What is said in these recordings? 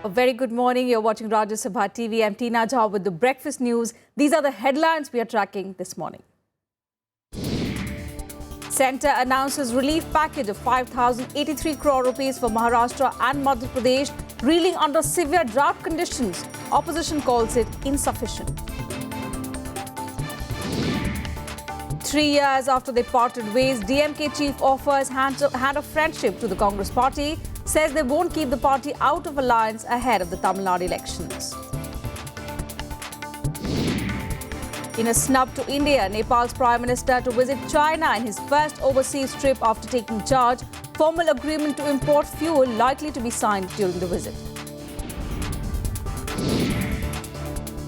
A very good morning. You're watching Rajya Sabha TV. I'm Tina Jha with the breakfast news. These are the headlines we are tracking this morning. Centre announces relief package of 5,083 crore rupees for Maharashtra and Madhya Pradesh, reeling under severe drought conditions. Opposition calls it insufficient. 3 years after they parted ways, DMK chief offers hand of friendship to the Congress party, says they won't keep the party out of alliance ahead of the Tamil Nadu elections. In a snub to India, Nepal's Prime Minister to visit China in his first overseas trip after taking charge. Formal agreement to import fuel likely to be signed during the visit.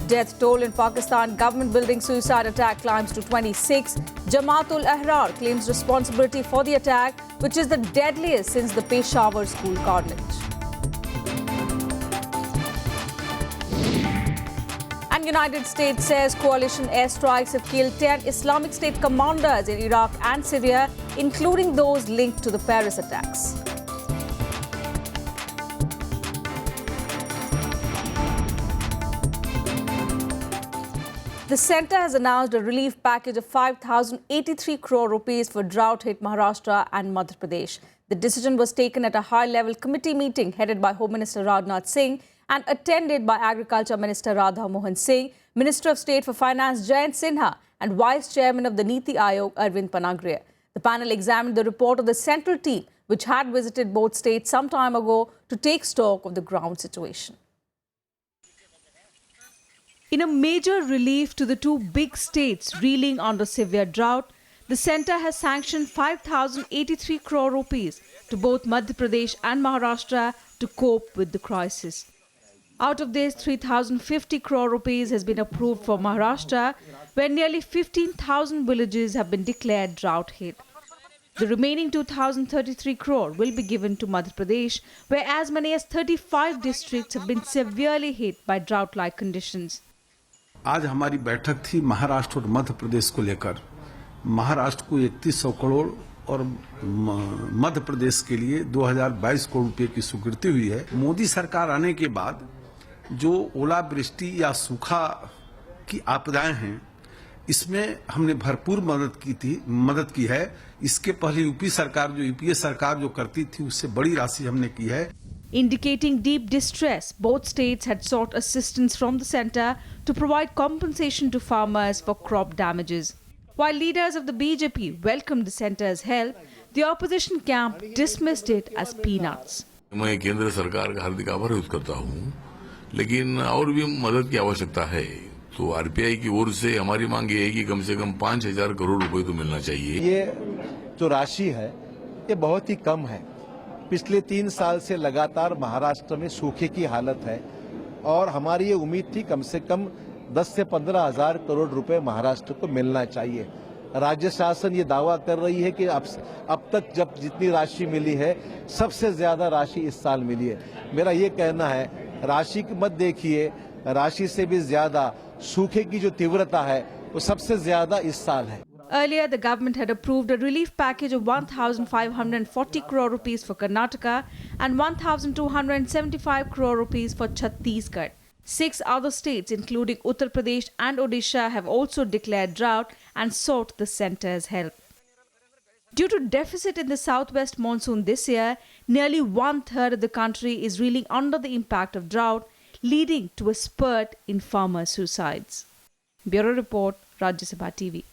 Death toll in Pakistan, government building suicide attack climbs to 26. Jamaat-ul-Ahrar claims responsibility for the attack, which is the deadliest since the Peshawar school carnage. And United States says coalition airstrikes have killed 10 Islamic State commanders in Iraq and Syria, including those linked to the Paris attacks. The centre has announced a relief package of 5,083 crore rupees for drought-hit Maharashtra and Madhya Pradesh. The decision was taken at a high-level committee meeting headed by Home Minister Rajnath Singh and attended by Agriculture Minister Radha Mohan Singh, Minister of State for Finance Jayant Sinha and Vice Chairman of the Niti Aayog Arvind Panagria. The panel examined the report of the central team, which had visited both states some time ago to take stock of the ground situation. In a major relief to the two big states reeling under severe drought, the centre has sanctioned 5,083 crore rupees to both Madhya Pradesh and Maharashtra to cope with the crisis. Out of this, 3,050 crore rupees has been approved for Maharashtra, where nearly 15,000 villages have been declared drought hit. The remaining 2,033 crore will be given to Madhya Pradesh, where as many as 35 districts have been severely hit by drought-like conditions. आज हमारी बैठक थी महाराष्ट्र और मध्य प्रदेश को लेकर। महाराष्ट्र को 3100 करोड़ और मध्य प्रदेश के लिए 2022 करोड़ रुपए की स्वीकृति हुई है। मोदी सरकार आने के बाद जो ओलावृष्टि या सूखा की आपदाएं हैं, इसमें हमने भरपूर मदद की है। इसके पहले यूपीए सरकार जो करती थी, उससे बड़ी राशि हमने की है। Indicating deep distress, both states had sought assistance from the centre to provide compensation to farmers for crop damages. While leaders of the BJP welcomed the centre's help, the opposition camp dismissed it as peanuts. मैं केंद्र सरकार का हार्दिक आभार व्यक्त करता हूं, लेकिन और भी मदद की आवश्यकता है। तो आरपीआई की ओर से हमारी मांग ये है कि कम से कम 5,000 करोड़ रुपए तो मिलना चाहिए। ये जो राशि है, ये बहुत ही कम है। पिछले 3 साल से लगातार महाराष्ट्र में सूखे की हालत है और हमारी ये उम्मीद थी कम से कम 10 से 15,000 करोड़ रुपए महाराष्ट्र को मिलना चाहिए। राज्य शासन ये दावा कर रही है कि अब तक जब जितनी राशि मिली है, सबसे ज्यादा राशि इस साल मिली है। मेरा ये कहना है, राशि की मत देखिए, राशि से भी ज्यादा सूखे की जो तीव्रता है वो सबसे ज्यादा इस साल है। Earlier, the government had approved a relief package of 1,540 crore rupees for Karnataka and 1,275 crore rupees for Chhattisgarh. 6 other states, including Uttar Pradesh and Odisha, have also declared drought and sought the centre's help. Due to deficit in the southwest monsoon this year, nearly 1/3 of the country is reeling under the impact of drought, leading to a spurt in farmer suicides. Bureau Report, Rajya Sabha TV.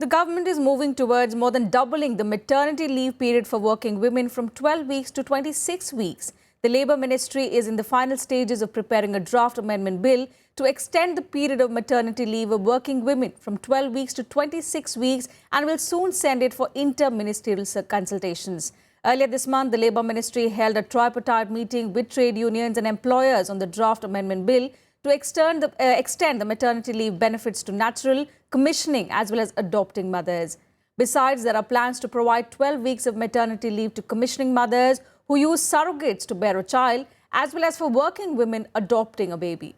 The government is moving towards more than doubling the maternity leave period for working women from 12 weeks to 26 weeks. The Labour Ministry is in the final stages of preparing a draft amendment bill to extend the period of maternity leave of working women from 12 weeks to 26 weeks and will soon send it for inter-ministerial consultations. Earlier this month, the Labour Ministry held a tripartite meeting with trade unions and employers on the draft amendment bill to extend the maternity leave benefits to natural, commissioning as well as adopting mothers. Besides, there are plans to provide 12 weeks of maternity leave to commissioning mothers who use surrogates to bear a child, as well as for working women adopting a baby.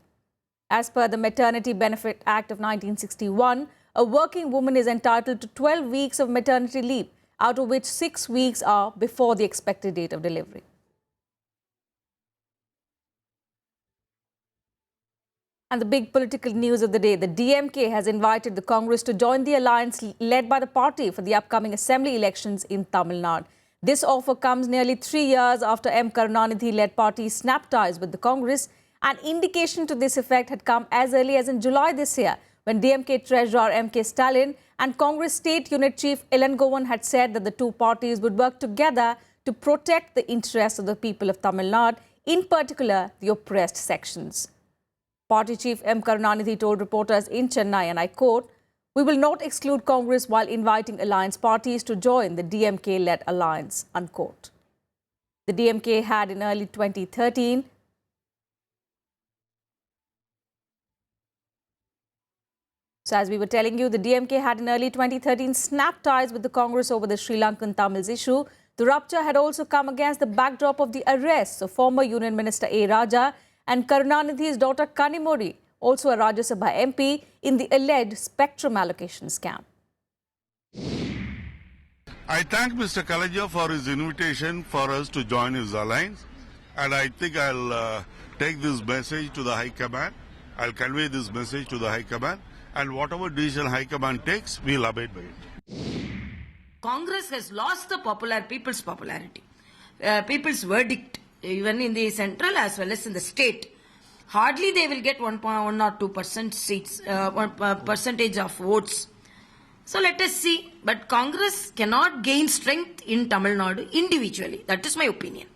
As per the Maternity Benefit Act of 1961, a working woman is entitled to 12 weeks of maternity leave, out of which 6 weeks are before the expected date of delivery. And the big political news of the day, the DMK has invited the Congress to join the alliance led by the party for the upcoming assembly elections in Tamil Nadu. This offer comes nearly 3 years after M. Karunanidhi-led party snapped ties with the Congress. An indication to this effect had come as early as in July this year, when DMK Treasurer M.K. Stalin and Congress State Unit Chief Ilangovan had said that the two parties would work together to protect the interests of the people of Tamil Nadu, in particular the oppressed sections. Party Chief M. Karunanidhi told reporters in Chennai, and I quote, "We will not exclude Congress while inviting alliance parties to join the DMK-led alliance," unquote. The DMK had in early 2013 So as we were telling you, the DMK had in early 2013 snapped ties with the Congress over the Sri Lankan Tamils issue. The rupture had also come against the backdrop of the arrests of former Union Minister A. Rajya and Karunanidhi's daughter Kanimori, also a Rajya Sabha MP, in the alleged spectrum allocation scam. I thank Mr. Kalaja for his invitation for us to join his alliance, and I think I'll take this message to the High Command. I'll convey this message to the High Command, and whatever decision High Command takes, we'll abide by it. Congress has lost the people's popularity, people's verdict, even in the central as well as in the state. Hardly they will get 1 or 2% seats, percentage of votes. So let us see. But Congress cannot gain strength in Tamil Nadu individually. That is my opinion.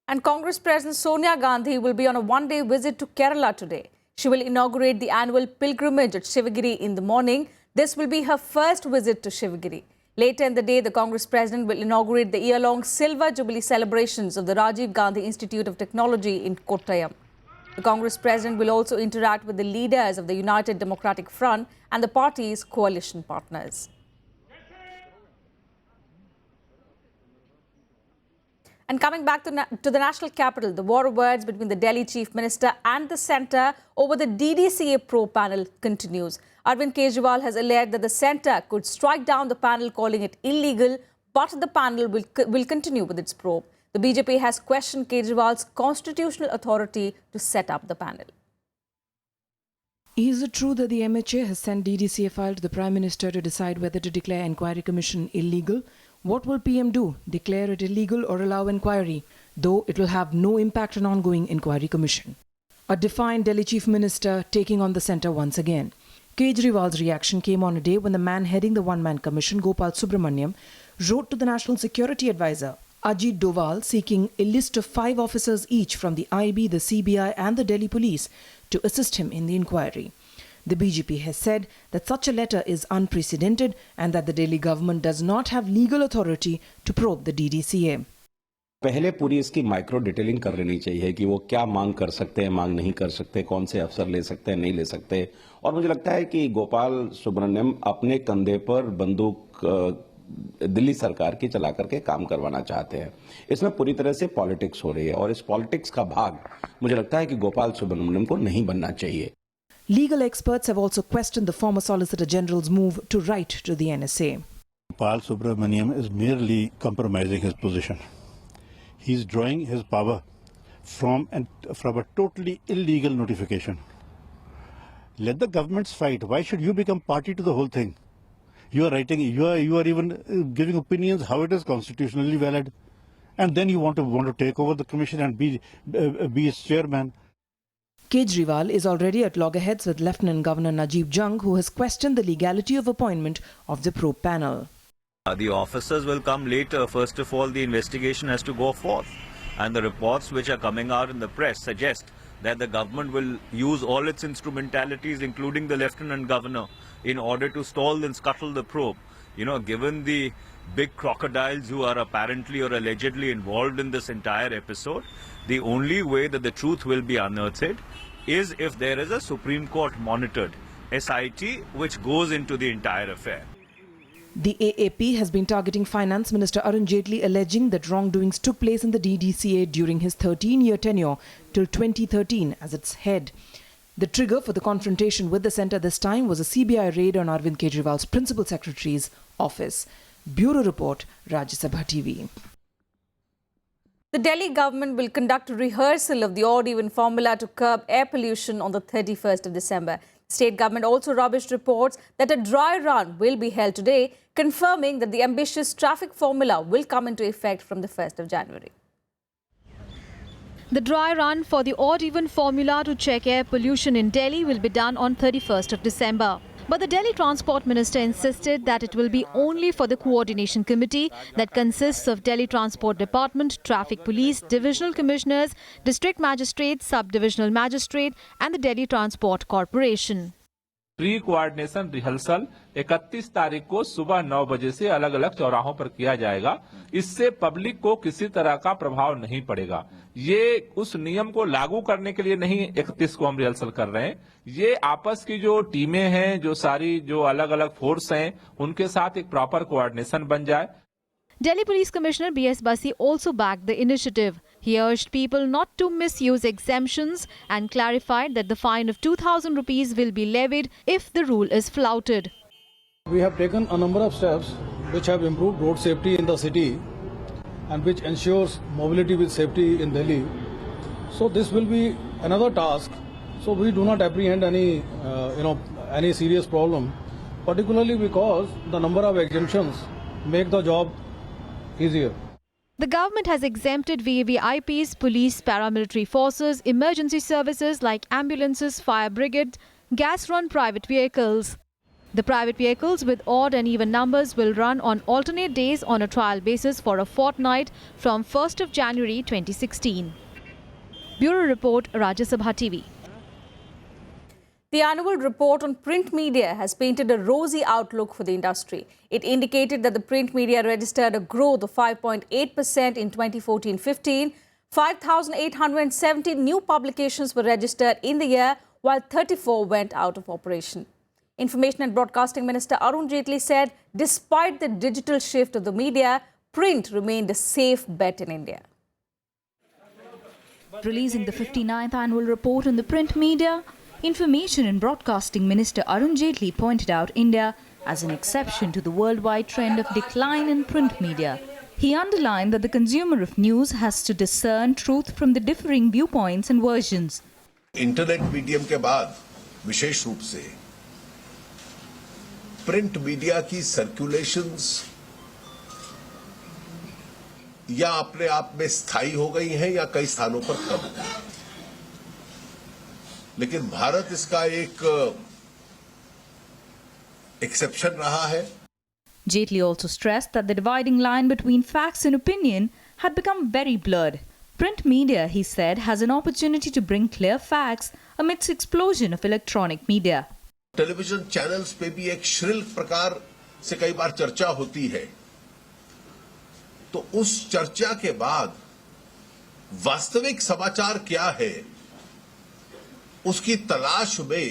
And Congress President Sonia Gandhi will be on a one-day visit to Kerala today. She will inaugurate the annual pilgrimage at Shivagiri in the morning. This will be her first visit to Shivagiri. Later in the day, the Congress President will inaugurate the year-long Silver Jubilee celebrations of the Rajiv Gandhi Institute of Technology in Kottayam. The Congress President will also interact with the leaders of the United Democratic Front and the party's coalition partners. And coming back to the national capital, the war of words between the Delhi Chief Minister and the centre over the DDCA probe panel continues. Arvind Kejriwal has alleged that the centre could strike down the panel, calling it illegal, but the panel will continue with its probe. The BJP has questioned Kejriwal's constitutional authority to set up the panel. Is it true that the MHA has sent DDCA file to the Prime Minister to decide whether to declare inquiry commission illegal? What will PM do? Declare it illegal or allow inquiry? Though it will have no impact on ongoing inquiry commission. A defiant Delhi Chief Minister taking on the centre once again. Kejriwal's reaction came on a day when the man heading the one-man commission, Gopal Subramaniam, wrote to the National Security Advisor, Ajit Doval, seeking a list of 5 officers each from the IB, the CBI and the Delhi Police to assist him in the inquiry. The BJP has said that such a letter is unprecedented and that the Delhi government does not have legal authority to probe the DDCA. पहले पूरी इसकी micro detailing कर लेनी चाहिए कि वो क्या मांग कर सकते हैं, मांग नहीं कर सकते, कौन से अफसर ले सकते हैं, नहीं ले सकते। और मुझे लगता है कि गोपाल सुब्रमण्यम अपने कंधे पर बंदूक दिल्ली सरकार की चला करके काम करवाना चाहते हैं। इसमें पूरी तरह से पॉलिटिक्स हो रही है और इस पॉलिटिक्स का भाग मुझे लगता है कि गोपाल सुब्रमण्यम को नहीं बनना चाहिए। Legal experts have also questioned the former Solicitor General's move to write to the NSA. Gopal Subramaniam is merely compromising his position. He's drawing his power from a totally illegal notification. Let the governments fight. Why should you become party to the whole thing? You are writing, you are even giving opinions how it is constitutionally valid, and then you want to take over the commission and be its chairman. Kejriwal is already at loggerheads with Lieutenant Governor Najib Jung, who has questioned the legality of appointment of the probe panel. The officers will come later. First of all, the investigation has to go forth. And the reports which are coming out in the press suggest that the government will use all its instrumentalities, including the Lieutenant Governor, in order to stall and scuttle the probe. You know, given the big crocodiles who are apparently or allegedly involved in this entire episode, the only way that the truth will be unearthed is if there is a Supreme Court monitored SIT which goes into the entire affair. The AAP has been targeting Finance Minister Arun Jaitley, alleging that wrongdoings took place in the DDCA during his 13-year tenure till 2013 as its head. The trigger for the confrontation with the centre this time was a CBI raid on Arvind Kejriwal's Principal Secretary's office. Bureau Report, Rajya Sabha TV. The Delhi government will conduct a rehearsal of the odd-even formula to curb air pollution on the 31st of December. State government also rubbished reports that a dry run will be held today, confirming that the ambitious traffic formula will come into effect from the 1st of January. The dry run for the odd-even formula to check air pollution in Delhi will be done on 31st of December. But the Delhi Transport Minister insisted that it will be only for the coordination committee that consists of Delhi Transport Department, Traffic Police, Divisional Commissioners, District Magistrate, Sub-Divisional Magistrate and the Delhi Transport Corporation. Pre coordination rehearsal 31 तारीख को सुबह 9 बजे से अलग अलग चौराहों पर किया जाएगा। इससे पब्लिक को किसी तरह का प्रभाव नहीं पड़ेगा। ये उस नियम को लागू करने के लिए नहीं 31 को हम रिहर्सल कर रहे हैं। ये आपस की जो टीमें हैं, जो सारी जो अलग अलग फोर्स हैं, उनके साथ एक प्रॉपर कोऑर्डिनेशन बन जाए। Delhi Police Commissioner B.S. Basi also backed the initiative. He urged people not to misuse exemptions and clarified that the fine of 2,000 rupees will be levied if the rule is flouted. We have taken a number of steps which have improved road safety in the city and which ensures mobility with safety in Delhi. So this will be another task. So we do not apprehend any serious problem, particularly because the number of exemptions make the job easier. The government has exempted VVIPs, police, paramilitary forces, emergency services like ambulances, fire brigade, gas-run private vehicles. The private vehicles with odd and even numbers will run on alternate days on a trial basis for a fortnight from 1st of January 2016. Bureau Report, Rajya Sabha TV. The annual report on print media has painted a rosy outlook for the industry. It indicated that the print media registered a growth of 5.8% in 2014-15. 5,870 new publications were registered in the year, while 34 went out of operation. Information and Broadcasting Minister Arun Jaitley said, despite the digital shift of the media, print remained a safe bet in India. Releasing the 59th annual report on the print media, Information and Broadcasting Minister Arun Jaitley pointed out India as an exception to the worldwide trend of decline in print media. He underlined that the consumer of news has to discern truth from the differing viewpoints and versions. Internet medium के बाद विशेष रूप से print media की circulations या अपने आप में स्थायी हो गई हैं या कई स्थानों पर कम है, लेकिन भारत इसका एक एक्सेप्शन रहा है. Jaitley also stressed that the dividing line between facts and opinion had become very blurred. Print media, he said, has an opportunity to bring clear facts amidst explosion of electronic media. Television channels पे भी एक shrill प्रकार से कई बार चर्चा होती है, तो उस चर्चा के बाद वास्तविक समाचार क्या है, उसकी तलाश में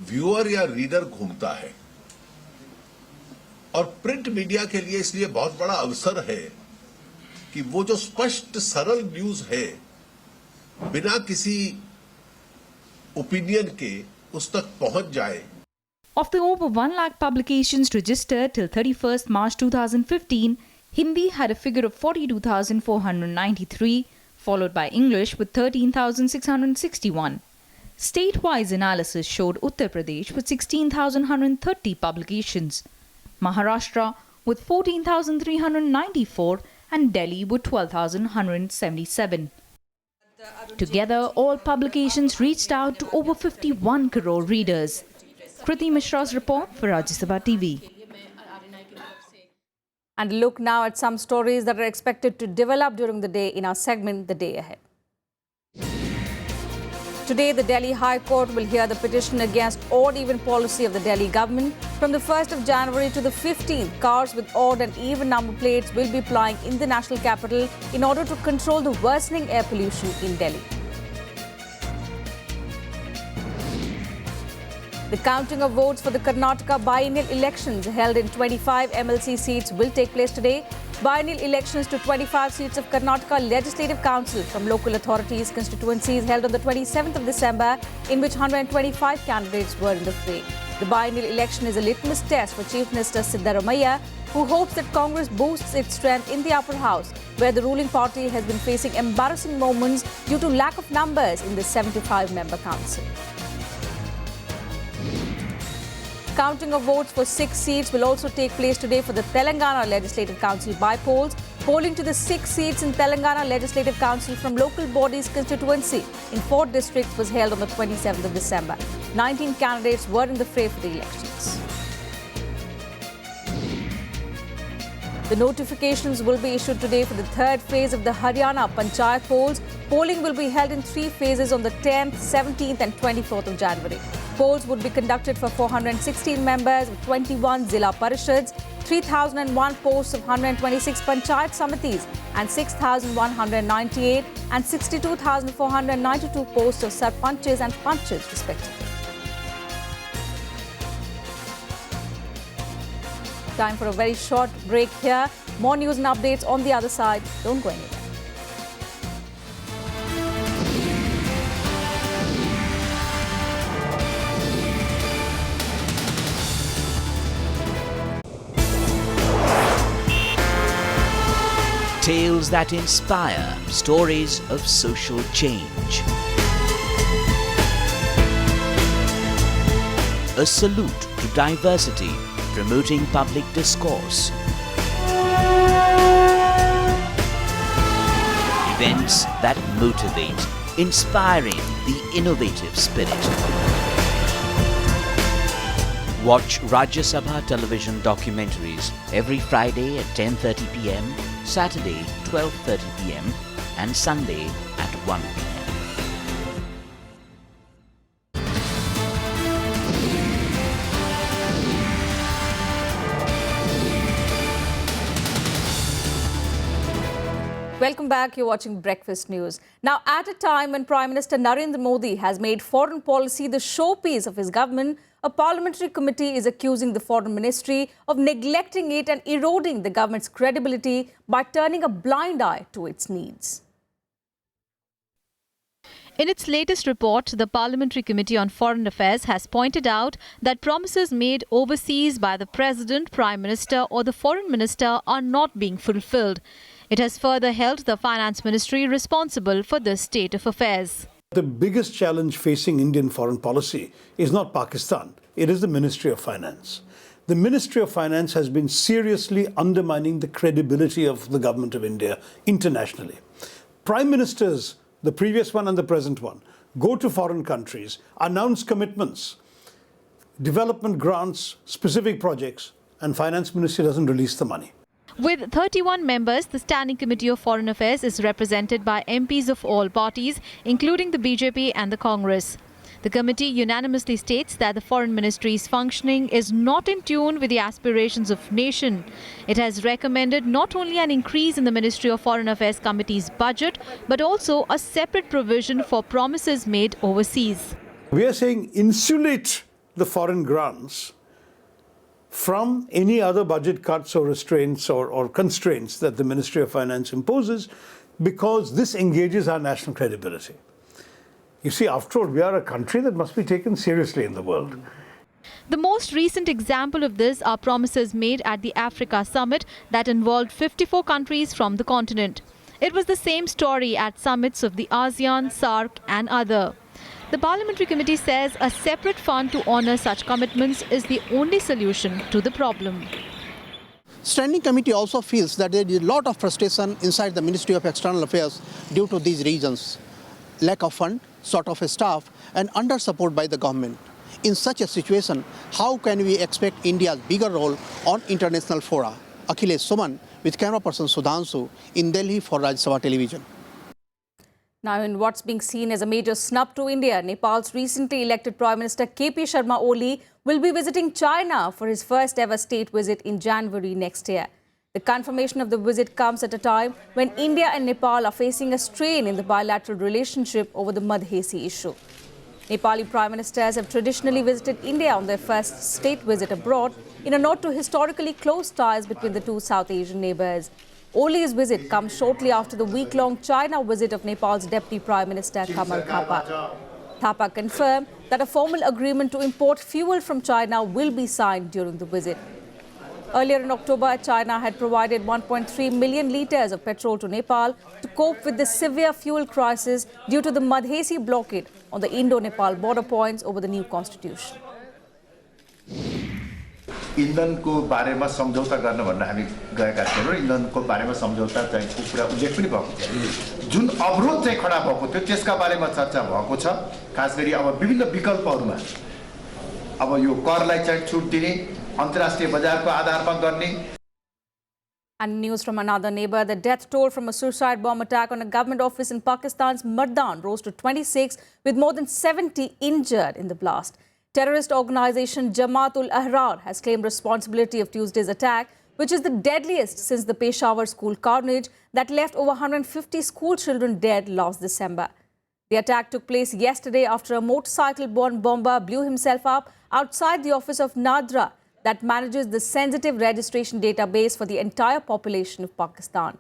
व्यूअर या रीडर घूमता है. और प्रिंट मीडिया के लिए इसलिए बहुत बड़ा अवसर है कि वो जो स्पष्ट सरल न्यूज है, बिना किसी ओपिनियन के उस तक पहुंच जाए. Of the over 1 lakh publications registered till 31st March 2015, Hindi had a figure of 42,493, followed by English with 13,661. State-wise analysis showed Uttar Pradesh with 16,130 publications, Maharashtra with 14,394 and Delhi with 12,177. Together, all publications reached out to over 51 crore readers. Kriti Mishra's report for Rajya Sabha TV. And look now at some stories that are expected to develop during the day in our segment, The Day Ahead. Today, the Delhi High Court will hear the petition against odd-even policy of the Delhi government. From the 1st of January to the 15th, cars with odd and even number plates will be plying in the national capital in order to control the worsening air pollution in Delhi. The counting of votes for the Karnataka biennial elections held in 25 MLC seats will take place today. Biennial elections to 25 seats of Karnataka Legislative Council from local authorities constituencies held on the 27th of December, in which 125 candidates were in the fray. The biennial election is a litmus test for Chief Minister Siddaramaiah, who hopes that Congress boosts its strength in the upper house, where the ruling party has been facing embarrassing moments due to lack of numbers in the 75-member council. Counting of votes for 6 seats will also take place today for the Telangana Legislative Council by-polls. Polling to the 6 seats in Telangana Legislative Council from local bodies constituency in 4 districts was held on the 27th of December. 19 candidates were in the fray for the elections. The notifications will be issued today for the 3rd phase of the Haryana Panchayat polls. Polling will be held in 3 phases on the 10th, 17th and 24th of January. Polls would be conducted for 416 members of 21 Zilla Parishads, 3,001 posts of 126 Panchayat Samitis and 6,198 and 62,492 posts of Sarpanches and Panches respectively. Time for a very short break here. More news and updates on the other side. Don't go anywhere. Tales that inspire, stories of social change. A salute to diversity, promoting public discourse. Events that motivate, inspiring the innovative spirit. Watch Rajya Sabha television documentaries every Friday at 10:30 p.m., Saturday 12:30 p.m. and Sunday at 1 p.m. Welcome back. You're watching Breakfast News. Now, at a time when Prime Minister Narendra Modi has made foreign policy the showpiece of his government, a parliamentary committee is accusing the Foreign Ministry of neglecting it and eroding the government's credibility by turning a blind eye to its needs. In its latest report, the Parliamentary Committee on Foreign Affairs has pointed out that promises made overseas by the President, Prime Minister or the Foreign Minister are not being fulfilled. It has further held the Finance Ministry responsible for this state of affairs. The biggest challenge facing Indian foreign policy is not Pakistan, it is the Ministry of Finance. The Ministry of Finance has been seriously undermining the credibility of the government of India internationally. Prime Ministers, the previous one and the present one, go to foreign countries, announce commitments, development grants, specific projects, and Finance Ministry doesn't release the money. With 31 members, the Standing Committee of Foreign Affairs is represented by MPs of all parties, including the BJP and the Congress. The committee unanimously states that the Foreign Ministry's functioning is not in tune with the aspirations of nation. It has recommended not only an increase in the Ministry of Foreign Affairs Committee's budget, but also a separate provision for promises made overseas. We are saying insulate the foreign grants from any other budget cuts or restraints or constraints that the Ministry of Finance imposes, because this engages our national credibility. You see, after all, we are a country that must be taken seriously in the world. The most recent example of this are promises made at the Africa Summit that involved 54 countries from the continent. It was the same story at summits of the ASEAN, SAARC and other. The Parliamentary Committee says a separate fund to honour such commitments is the only solution to the problem. Standing Committee also feels that there is a lot of frustration inside the Ministry of External Affairs due to these reasons: lack of fund, sort of a staff and under support by the government. In such a situation, how can we expect India's bigger role on international fora? Akhilesh Suman with camera person Sudhanshu in Delhi for Rajya Sabha Television. Now, in what's being seen as a major snub to India, Nepal's recently elected Prime Minister KP Sharma Oli will be visiting China for his first ever state visit in January next year. The confirmation of the visit comes at a time when India and Nepal are facing a strain in the bilateral relationship over the Madhesi issue. Nepali Prime Ministers have traditionally visited India on their first state visit abroad in a nod to historically close ties between the two South Asian neighbours. Oli's visit comes shortly after the week-long China visit of Nepal's Deputy Prime Minister Kamal Thapa. Thapa confirmed that a formal agreement to import fuel from China will be signed during the visit. Earlier in October, China had provided 1.3 million litres of petrol to Nepal to cope with the severe fuel crisis due to the Madhesi blockade on the Indo-Nepal border points over the new constitution. इन्धनको बारेमा सम्झौता गर्न भनेर हामी गएका थियौँ र इन्धनको बारेमा सम्झौता चाहिँ कुरा उल्लेख पनि भएको थियो जुन अवरोध चाहिँ खडा भएको थियो त्यसका बारेमा चर्चा भएको छ खास गरी अब विभिन्न विकल्पहरुमा अब यो करलाई चाहिँ छुट दिने अन्तर्राष्ट्रिय बजारको आधारमा गर्ने. And news from another neighbor, the death toll from a suicide bomb attack on a government office in Pakistan's Mardan rose to 26, with more than 70 injured in the blast. Terrorist organization Jamaat-ul-Ahrar has claimed responsibility of Tuesday's attack, which is the deadliest since the Peshawar school carnage that left over 150 school children dead last December. The attack took place yesterday after a motorcycle-borne bomber blew himself up outside the office of Nadra, that manages the sensitive registration database for the entire population of Pakistan.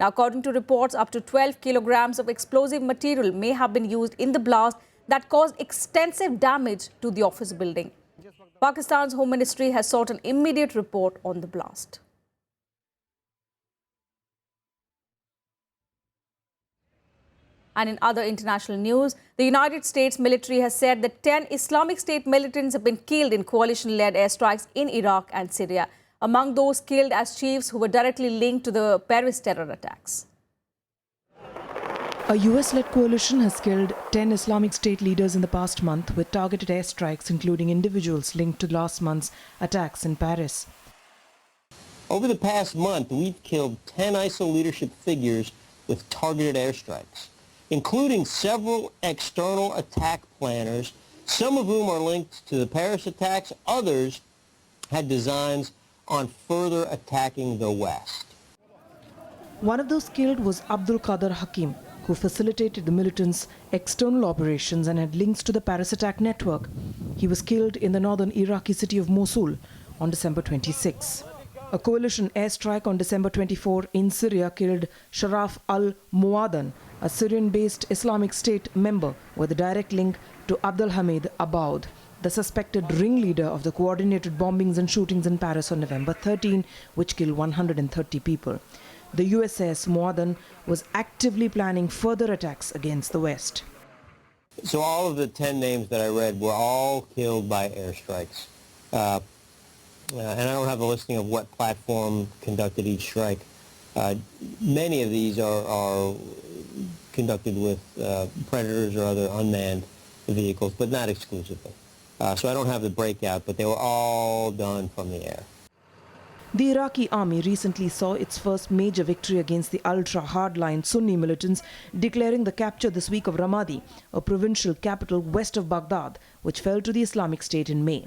Now, according to reports, up to 12 kilograms of explosive material may have been used in the blast that caused extensive damage to the office building. Pakistan's Home Ministry has sought an immediate report on the blast. And in other international news, the United States military has said that 10 Islamic State militants have been killed in coalition-led airstrikes in Iraq and Syria, among those killed as chiefs who were directly linked to the Paris terror attacks. A US-led coalition has killed 10 Islamic State leaders in the past month with targeted airstrikes, including individuals linked to last month's attacks in Paris. Over the past month, we've killed 10 ISIL leadership figures with targeted airstrikes, including several external attack planners, some of whom are linked to the Paris attacks. Others had designs on further attacking the West. One of those killed was Abdul Qadir Hakim, who facilitated the militants' external operations and had links to the Paris attack network. He was killed in the northern Iraqi city of Mosul on December 26. A coalition airstrike on December 24 in Syria killed Sharaf al-Muadan, a Syrian-based Islamic State member with a direct link to Abdul Hamid Aboud, the suspected ringleader of the coordinated bombings and shootings in Paris on November 13, which killed 130 people. The US says Muadan was actively planning further attacks against the West. So all of the 10 names that I read were all killed by airstrikes. And I don't have a listing of what platform conducted each strike. Many of these are conducted with Predators or other unmanned vehicles, but not exclusively. So I don't have the breakout, but they were all done from the air. The Iraqi army recently saw its first major victory against the ultra-hardline Sunni militants, declaring the capture this week of Ramadi, a provincial capital west of Baghdad, which fell to the Islamic State in May.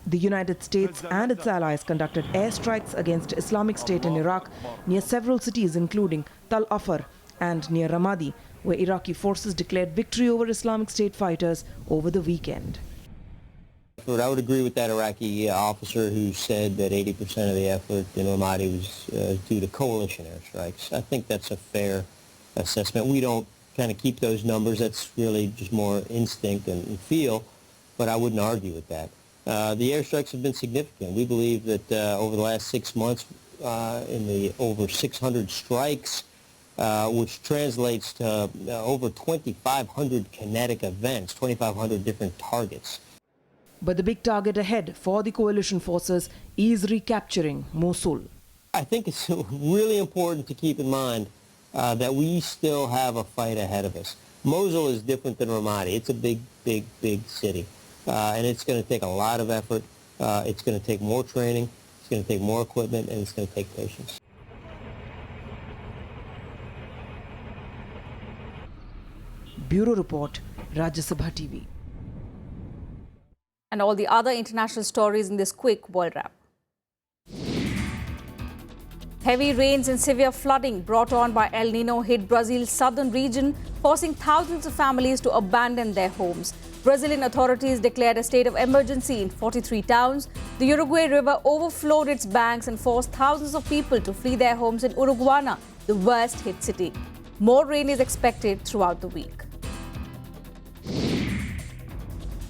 The United States and its allies conducted airstrikes against Islamic State in Iraq near several cities, including Tal Afar and near Ramadi, where Iraqi forces declared victory over Islamic State fighters over the weekend. I would agree with that Iraqi officer who said that 80% of the effort in Ramadi was due to coalition airstrikes. I think that's a fair assessment. We don't kind of keep those numbers. That's really just more instinct and feel, but I wouldn't argue with that. The airstrikes have been significant. We believe that over the last 6 months, in the over 600 strikes, which translates to over 2,500 kinetic events, 2,500 different targets. But the big target ahead for the coalition forces is recapturing Mosul. I think it's really important to keep in mind that we still have a fight ahead of us. Mosul is different than Ramadi. It's a big, big, big city. And it's going to take a lot of effort. It's going to take more training. It's going to take more equipment, and it's going to take patience. Bureau Report, Rajya Sabha TV. And all the other international stories in this quick world wrap. Heavy rains and severe flooding brought on by El Nino hit Brazil's southern region, forcing thousands of families to abandon their homes. Brazilian authorities declared a state of emergency in 43 towns. The Uruguay River overflowed its banks and forced thousands of people to flee their homes in Uruguana, the worst hit city. More rain is expected throughout the week.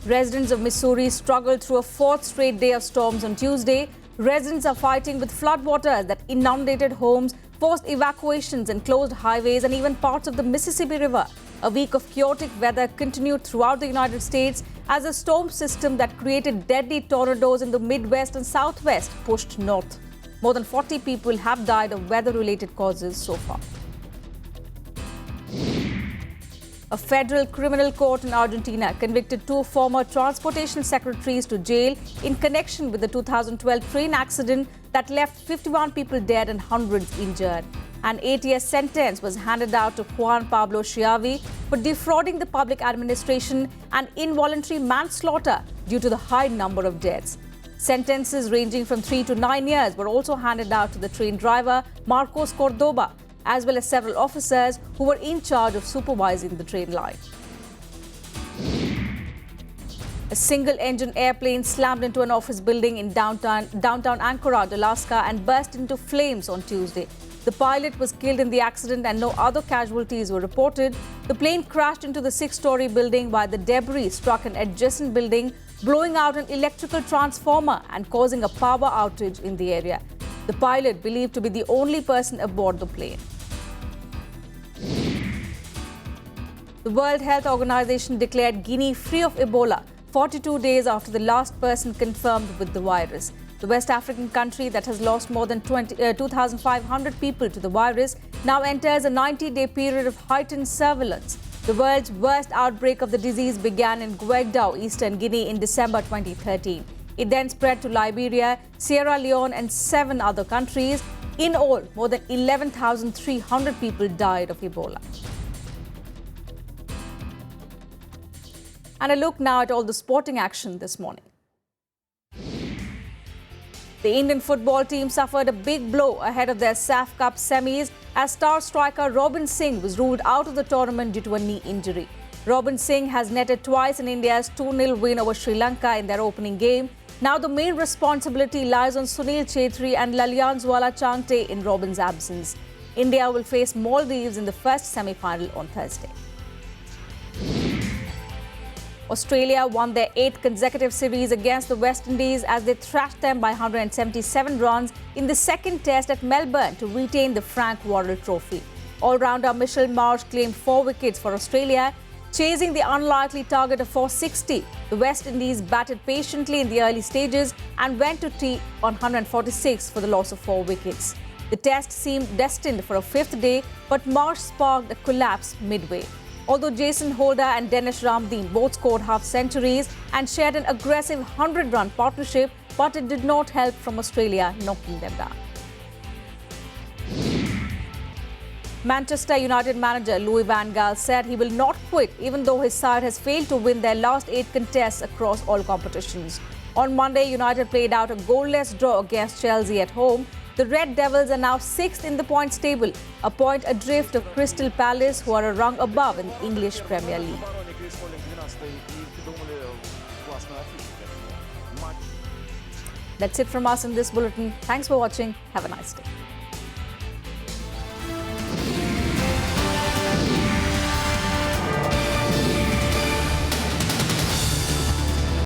Residents of Missouri struggled through a fourth straight day of storms on Tuesday. Residents are fighting with floodwaters that inundated homes, forced evacuations and closed highways and even parts of the Mississippi River. A week of chaotic weather continued throughout the United States as a storm system that created deadly tornadoes in the Midwest and Southwest pushed north. More than 40 people have died of weather-related causes so far. A federal criminal court in Argentina convicted two former transportation secretaries to jail in connection with the 2012 train accident that left 51 people dead and hundreds injured. An 8-year sentence was handed out to Juan Pablo Schiavi for defrauding the public administration and involuntary manslaughter due to the high number of deaths. Sentences ranging from 3 to 9 years were also handed out to the train driver Marcos Cordoba, as well as several officers who were in charge of supervising the train line. A single-engine airplane slammed into an office building in downtown Anchorage, Alaska, and burst into flames on Tuesday. The pilot was killed in the accident and no other casualties were reported. The plane crashed into the 6-story building while the debris struck an adjacent building, blowing out an electrical transformer and causing a power outage in the area. The pilot believed to be the only person aboard the plane. The World Health Organization declared Guinea free of Ebola 42 days after the last person confirmed with the virus. The West African country that has lost more than 2,500 people to the virus now enters a 90-day period of heightened surveillance. The world's worst outbreak of the disease began in Guangdong, Eastern Guinea in December 2013. It then spread to Liberia, Sierra Leone and 7 other countries. In all, more than 11,300 people died of Ebola. And a look now at all the sporting action this morning. The Indian football team suffered a big blow ahead of their SAF Cup semis as star striker Robin Singh was ruled out of the tournament due to a knee injury. Robin Singh has netted twice in India's 2-0 win over Sri Lanka in their opening game. Now the main responsibility lies on Sunil Chhetri and Lallianzuala Changte in Robin's absence. India will face Maldives in the first semi-final on Thursday. Australia won their 8th consecutive series against the West Indies as they thrashed them by 177 runs in the second test at Melbourne to retain the Frank Worrell Trophy. All-rounder Mitchell Marsh claimed 4 wickets for Australia. Chasing the unlikely target of 460, the West Indies batted patiently in the early stages and went to tea on 146 for the loss of 4 wickets. The test seemed destined for a 5th day, but Marsh sparked a collapse midway. Although Jason Holder and Dinesh Ramdeen both scored half-centuries and shared an aggressive 100-run partnership, but it did not help from Australia knocking them down. Manchester United manager Louis van Gaal said he will not quit even though his side has failed to win their last 8 contests across all competitions. On Monday, United played out a goalless draw against Chelsea at home. The Red Devils are now 6th in the points table, a point adrift of Crystal Palace, who are a rung above in the English Premier League. That's it from us in this bulletin. Thanks for watching. Have a nice day.